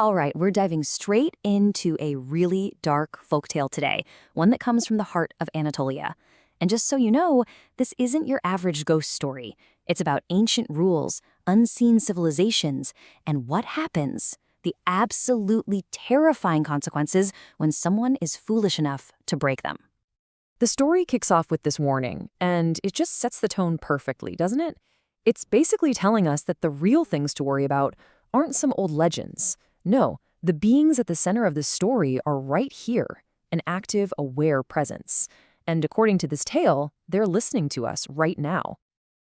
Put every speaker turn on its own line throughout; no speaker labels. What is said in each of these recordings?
All right, we're diving straight into a really dark folktale today, one that comes from the heart of Anatolia. And just so you know, this isn't your average ghost story. It's about ancient rules, unseen civilizations, and what happens, the absolutely terrifying consequences when someone is foolish enough to break them.
The story kicks off with this warning, and it just sets the tone perfectly, doesn't it? It's basically telling us that the real things to worry about aren't some old legends. No, the beings at the center of the story are right here, an active, aware presence. And according to this tale, they're listening to us right now.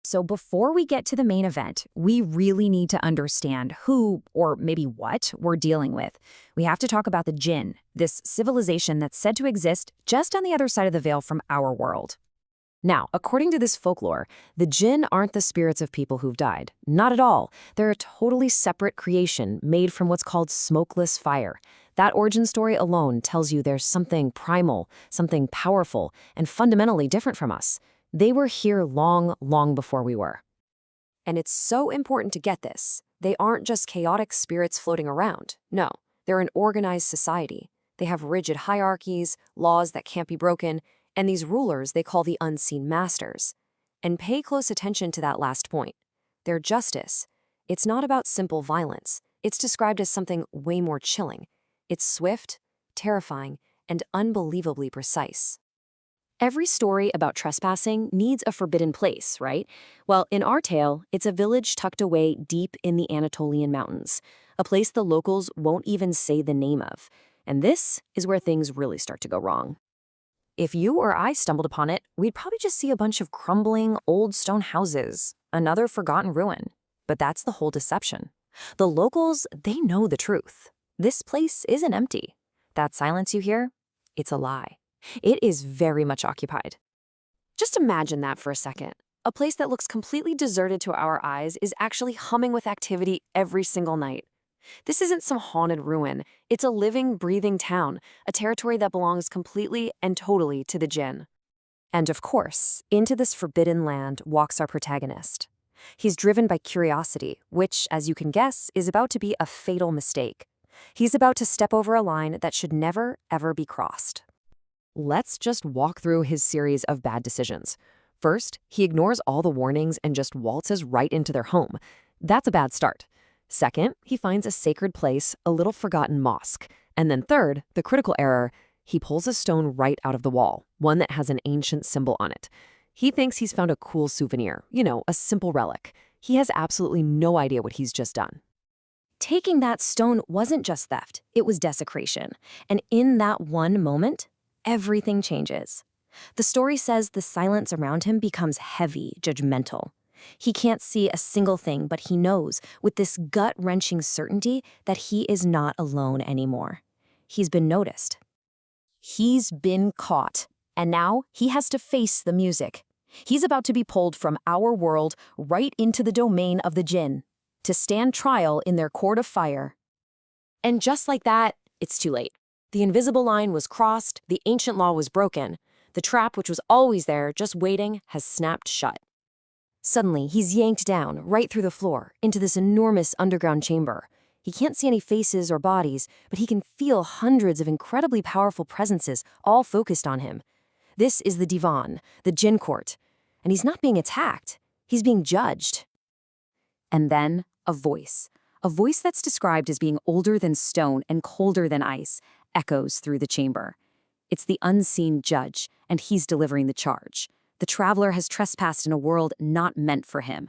So before we get to the main event, we really need to understand who, or maybe what, we're dealing with. We have to talk about the Jinn, this civilization that's said to exist just on the other side of the veil from our world.
Now, according to this folklore, the Jinn aren't the spirits of people who've died. Not at all. They're a totally separate creation made from what's called smokeless fire. That origin story alone tells you there's something primal, something powerful, and fundamentally different from us. They were here long, long before we were. And it's so important to get this. They aren't just chaotic spirits floating around. No, they're an organized society. They have rigid hierarchies, laws that can't be broken, and these rulers they call the unseen masters. And pay close attention to that last point. Their justice, it's not about simple violence. It's described as something way more chilling. It's swift, terrifying, and unbelievably precise. Every story about trespassing needs a forbidden place, right? Well, in our tale, it's a village tucked away deep in the Anatolian mountains, a place the locals won't even say the name of. And this is where things really start to go wrong. If you or I stumbled upon it, we'd probably just see a bunch of crumbling, old stone houses, another forgotten ruin. But that's the whole deception. The locals, they know the truth. This place isn't empty. That silence you hear, it's a lie. It is very much occupied. Just imagine that for a second. A place that looks completely deserted to our eyes is actually humming with activity every single night. This isn't some haunted ruin. It's a living, breathing town, a territory that belongs completely and totally to the Jinn. And of course, into this forbidden land walks our protagonist. He's driven by curiosity, which, as you can guess, is about to be a fatal mistake. He's about to step over a line that should never, ever be crossed. Let's just walk through his series of bad decisions. First, he ignores all the warnings and just waltzes right into their home. That's a bad start. Second, he finds a sacred place, a little forgotten mosque. And then third, the critical error, he pulls a stone right out of the wall, one that has an ancient symbol on it. He thinks he's found a cool souvenir, a simple relic. He has absolutely no idea what he's just done.
Taking that stone wasn't just theft, it was desecration. And in that one moment, everything changes. The story says the silence around him becomes heavy, judgmental. He can't see a single thing, but he knows, with this gut-wrenching certainty, that he is not alone anymore. He's been noticed. He's been caught. And now he has to face the music. He's about to be pulled from our world right into the domain of the Jinn, to stand trial in their court of fire. And just like that, it's too late. The invisible line was crossed, the ancient law was broken. The trap, which was always there, just waiting, has snapped shut. Suddenly, he's yanked down, right through the floor, into this enormous underground chamber. He can't see any faces or bodies, but he can feel hundreds of incredibly powerful presences, all focused on him. This is the Divan, the Jinn Court. And he's not being attacked, he's being judged. And then, a voice that's described as being older than stone and colder than ice, echoes through the chamber. It's the unseen judge, and he's delivering the charge. The traveler has trespassed in a world not meant for him,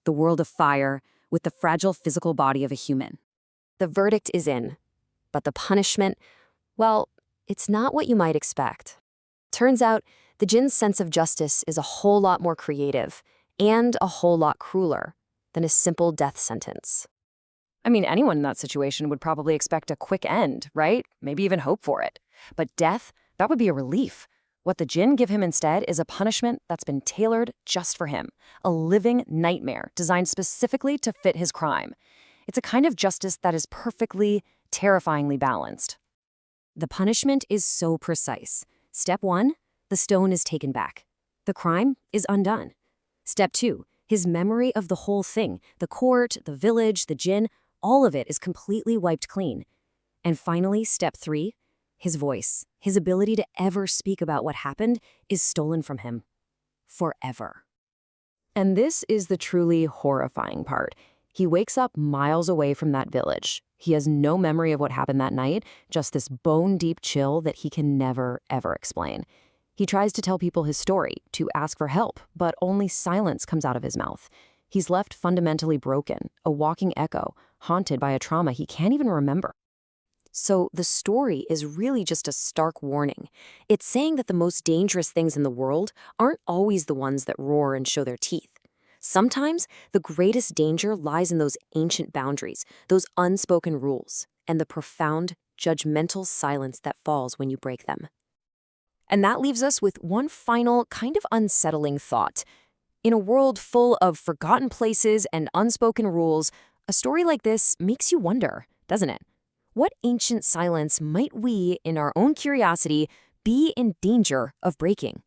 the world of fire, with the fragile physical body of a human. The verdict is in, but the punishment, well, it's not what you might expect. Turns out, the Jinn's sense of justice is a whole lot more creative and a whole lot crueler than a simple death sentence. I mean, anyone in that situation would probably expect a quick end, right? Maybe even hope for it. But death, that would be a relief. What the Jinn give him instead is a punishment that's been tailored just for him, a living nightmare designed specifically to fit his crime. It's a kind of justice that is perfectly, terrifyingly balanced. The punishment is so precise. Step 1, the stone is taken back. The crime is undone. Step 2, his memory of the whole thing, the court, the village, the Jinn,
all of it is completely wiped clean. And finally, step 3, his voice, his ability to ever speak about what happened, is stolen from him. Forever. And this is the truly horrifying part. He wakes up miles away from that village. He has no memory of what happened that night, just this bone-deep chill that he can never, ever explain. He tries to tell people his story, to ask for help, but only silence comes out of his mouth. He's left fundamentally broken, a walking echo, haunted by a trauma he can't even remember. So the story is really just a stark warning. It's saying that the most dangerous things in the world aren't always the ones that roar and show their teeth. Sometimes the greatest danger lies in those ancient boundaries, those unspoken rules, and the profound, judgmental silence that falls when you break them. And that leaves us with one final, kind of unsettling thought. In a world full of forgotten places and unspoken rules, a story like this makes you wonder, doesn't it? What ancient silence might we, in our own curiosity, be in danger of breaking?